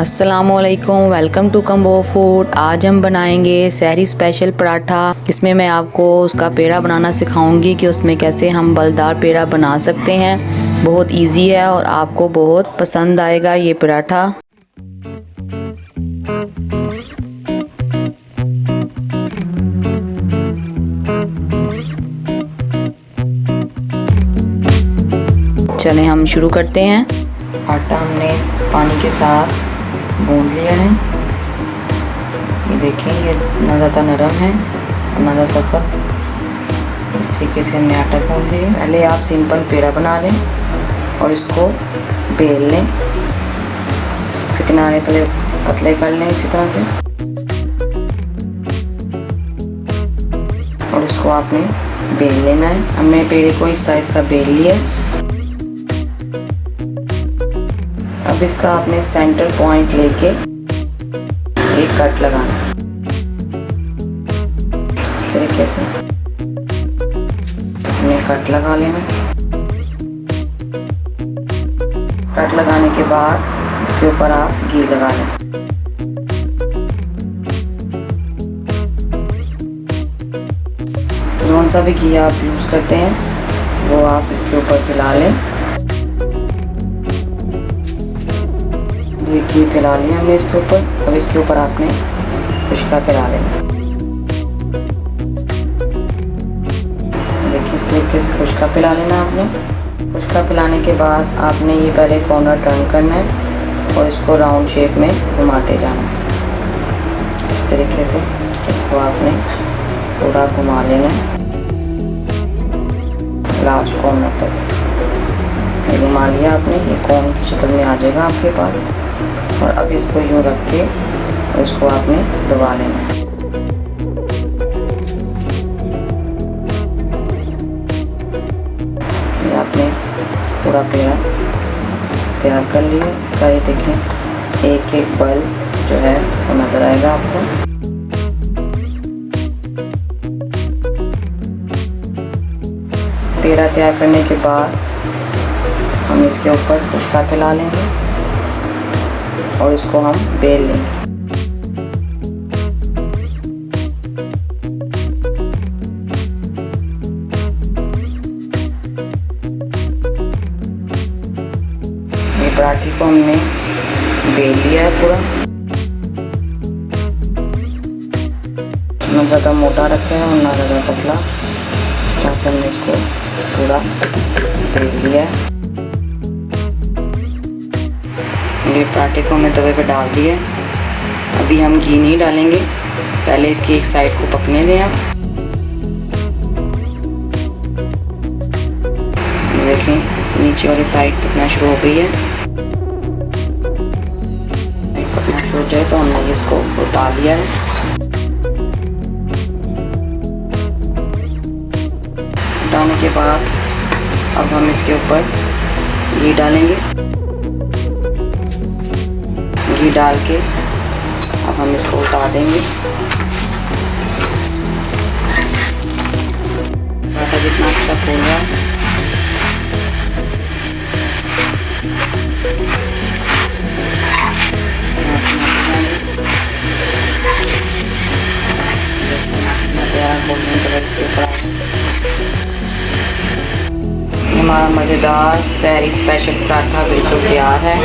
अस्सलामुअलैकुम, welcome to combo food. आज हम बनाएंगे सहरी स्पेशल पराठा। इसमें मैं आपको उसका पेड़ा बनाना सिखाऊंगी कि उसमें कैसे हम बलदार पेड़ा बना सकते हैं। बहुत इजी है और आपको बहुत पसंद आएगा ये पराठा। चलें हम शुरू करते हैं। आटा हमने पानी के साथ गूंद लिया है। ये देखिए, ये ना ज़्यादा नरम है और ना ज़्यादा सख्त। इस तरीके से हमने आटा गूंद लिया। पहले आप सिंपल पेड़ा बना लें और इसको बेल लें। इसके किनारे पहले पतले कर लें इसी तरह से, और इसको आपने बेल लेना है। हमने पेड़े को इस साइज़ का बेल लिया है। अब इसका आपने सेंटर पॉइंट लेके एक कट लगाना इस तरीके से। हमने कट लगा लेना। कट लगाने के बाद इसके ऊपर आप घी लगा लें। कौन सा भी घी आप यूज़ करते हैं वो आप इसके ऊपर फैला लें। ये घी फैला लिया हमने इसके ऊपर। अब इसके ऊपर आपने खुशका फैला लेना। देखिए, इस तरीके से खुशका फैला लेना आपने। खुशका फैलाने के बाद आपने ये पहले कॉर्नर टर्न करना है और इसको राउंड शेप में घुमाते जाना है। इस तरीके से इसको आपने पूरा घुमा लेना है लास्ट कॉर्नर तक। ये घुमा लिया आपने। ये कोन की शक्ल में आ जाएगा आपके पास। और अब इसको यूँ रख के उसको आपने दबा लेना है। ये आपने पूरा पेड़ा तैयार कर लिया। इसका ये देखें, एक एक बल जो है वो नज़र आएगा आपको। पेड़ा तैयार करने के बाद हम इसके ऊपर खुशका फैला लेंगे और इसको हम बेल लेंगे। ये पराठे को हमने बेल लिया है पूरा। ना ज़्यादा मोटा रखा है और ना ज़्यादा पतला। इस तरह से हमने इसको पूरा बेल लिया है। ये पराठे को हमने तवे पे डाल दिया है। अभी हम घी नहीं डालेंगे, पहले इसकी एक साइड को पकने दें आप। देखें, नीचे वाली साइड पकना शुरू हो गई है। पकना शुरू हो जाए तो हमने इसको उल्टा लिया है। उल्टाने के बाद अब हम इसके ऊपर घी डालेंगे। घी डाल के अब हम इसको उतार देंगे। पराठा जितना अच्छा फूल रहा है। हमारा मज़ेदार सहरी स्पेशल पराठा बिल्कुल तैयार है।